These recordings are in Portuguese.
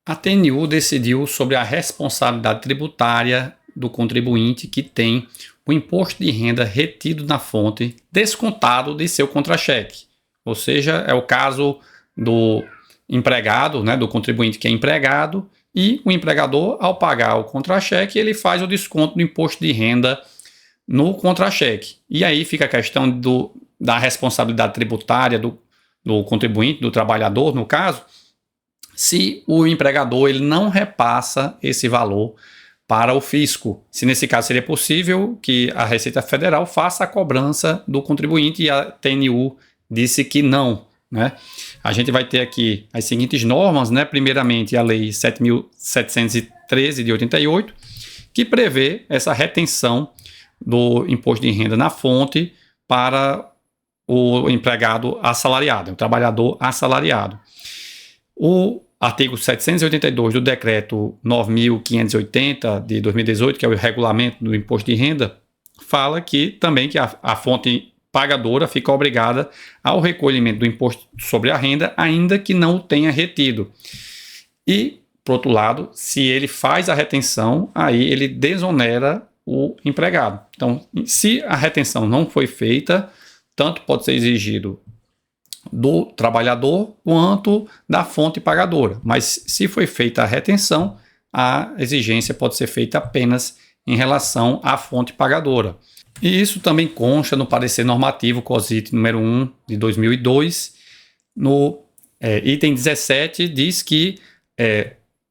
A TNU decidiu sobre a responsabilidade tributária do contribuinte que tem o imposto de renda retido na fonte descontado de seu contra-cheque. Ou seja, é o caso do empregado, do contribuinte que é empregado, e o empregador, ao pagar o contra-cheque, ele faz o desconto do imposto de renda no contra-cheque. E aí fica a questão da responsabilidade tributária do contribuinte, do trabalhador, no caso, se o empregador ele não repassa esse valor para o fisco. Se nesse caso seria possível que a Receita Federal faça a cobrança do contribuinte e a TNU disse que não. A gente vai ter aqui as seguintes normas, primeiramente a Lei 7.713 de 88, que prevê essa retenção do imposto de renda na fonte para o empregado assalariado, o trabalhador assalariado. O artigo 782 do Decreto 9.580 de 2018, que é o regulamento do imposto de renda, fala que também que a fonte pagadora fica obrigada ao recolhimento do imposto sobre a renda, ainda que não o tenha retido. E, por outro lado, se ele faz a retenção, aí ele desonera o empregado. Então, se a retenção não foi feita, tanto pode ser exigido do trabalhador quanto da fonte pagadora. Mas se foi feita a retenção, a exigência pode ser feita apenas em relação à fonte pagadora. E isso também consta no parecer normativo COSIT número 1 de 2002. No item 17 diz que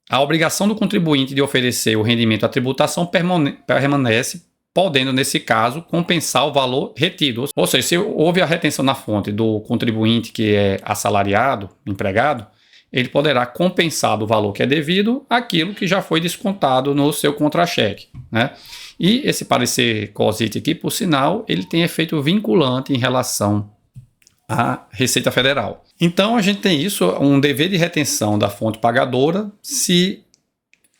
a obrigação do contribuinte de oferecer o rendimento à tributação permanece, podendo, nesse caso, compensar o valor retido. Ou seja, se houve a retenção na fonte do contribuinte que é assalariado, empregado, ele poderá compensar do valor que é devido aquilo que já foi descontado no seu contra-cheque. E esse parecer COSIT aqui, por sinal, ele tem efeito vinculante em relação à Receita Federal. Então, a gente tem isso, um dever de retenção da fonte pagadora. Se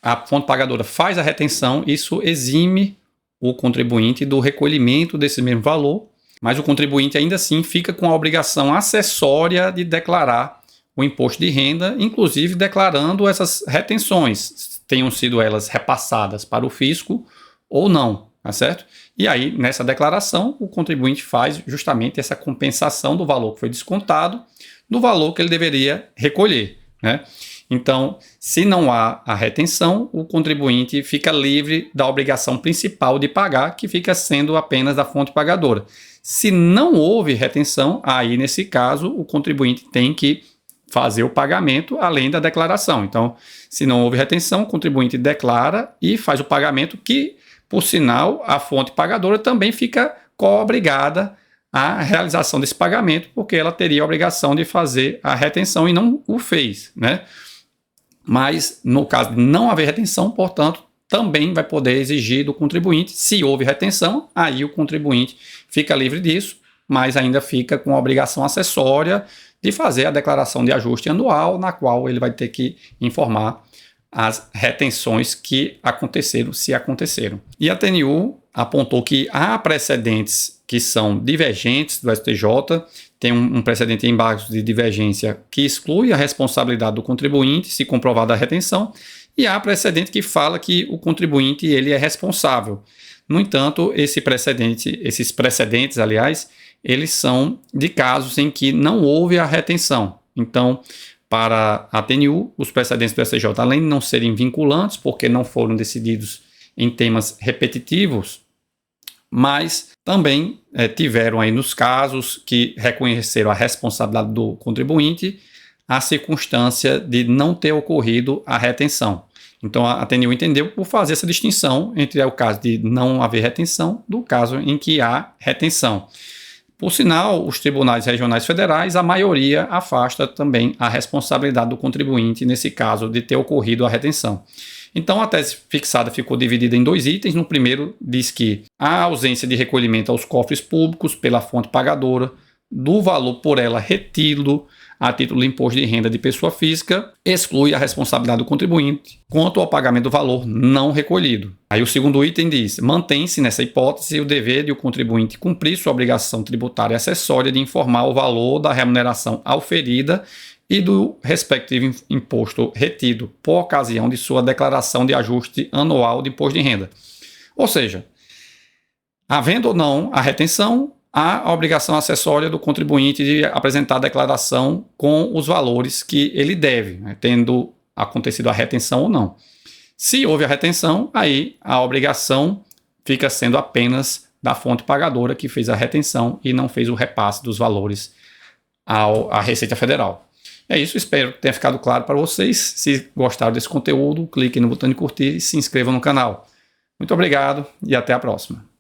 a fonte pagadora faz a retenção, isso exime o contribuinte do recolhimento desse mesmo valor, mas o contribuinte ainda assim fica com a obrigação acessória de declarar o imposto de renda, inclusive declarando essas retenções, tenham sido elas repassadas para o fisco ou não, tá certo? E aí, nessa declaração, o contribuinte faz justamente essa compensação do valor que foi descontado, do valor que ele deveria recolher, Então, se não há a retenção, o contribuinte fica livre da obrigação principal de pagar, que fica sendo apenas da fonte pagadora. Se não houve retenção, aí, nesse caso, o contribuinte tem que fazer o pagamento além da declaração. Então, se não houve retenção, o contribuinte declara e faz o pagamento que, por sinal, a fonte pagadora também fica co-obrigada à realização desse pagamento, porque ela teria a obrigação de fazer a retenção e não o fez, Mas, no caso de não haver retenção, portanto, também vai poder exigir do contribuinte. Se houve retenção, aí o contribuinte fica livre disso, mas ainda fica com a obrigação acessória de fazer a declaração de ajuste anual, na qual ele vai ter que informar as retenções que aconteceram, se aconteceram. E a TNU apontou que há precedentes que são divergentes do STJ, tem um precedente em embargos de divergência que exclui a responsabilidade do contribuinte se comprovada a retenção, e há precedente que fala que o contribuinte ele é responsável. No entanto, esses precedentes, aliás, eles são de casos em que não houve a retenção. Então, para a TNU, os precedentes do STJ, além de não serem vinculantes, porque não foram decididos em temas repetitivos, mas também tiveram aí nos casos que reconheceram a responsabilidade do contribuinte a circunstância de não ter ocorrido a retenção. Então, a TNU entendeu por fazer essa distinção entre o caso de não haver retenção do caso em que há retenção. Por sinal, os tribunais regionais federais, a maioria afasta também a responsabilidade do contribuinte, nesse caso, de ter ocorrido a retenção. Então, a tese fixada ficou dividida em 2 itens. No primeiro, diz que a ausência de recolhimento aos cofres públicos pela fonte pagadora do valor por ela retido a título de imposto de renda de pessoa física exclui a responsabilidade do contribuinte quanto ao pagamento do valor não recolhido. Aí o segundo item diz: mantém-se nessa hipótese o dever de o contribuinte cumprir sua obrigação tributária acessória de informar o valor da remuneração auferida e do respectivo imposto retido por ocasião de sua declaração de ajuste anual de imposto de renda. Ou seja, havendo ou não a retenção, há a obrigação acessória do contribuinte de apresentar a declaração com os valores que ele deve, né, tendo acontecido a retenção ou não. Se houve a retenção, aí a obrigação fica sendo apenas da fonte pagadora que fez a retenção e não fez o repasse dos valores à Receita Federal. É isso, espero que tenha ficado claro para vocês. Se gostaram desse conteúdo, clique no botão de curtir e se inscrevam no canal. Muito obrigado e até a próxima.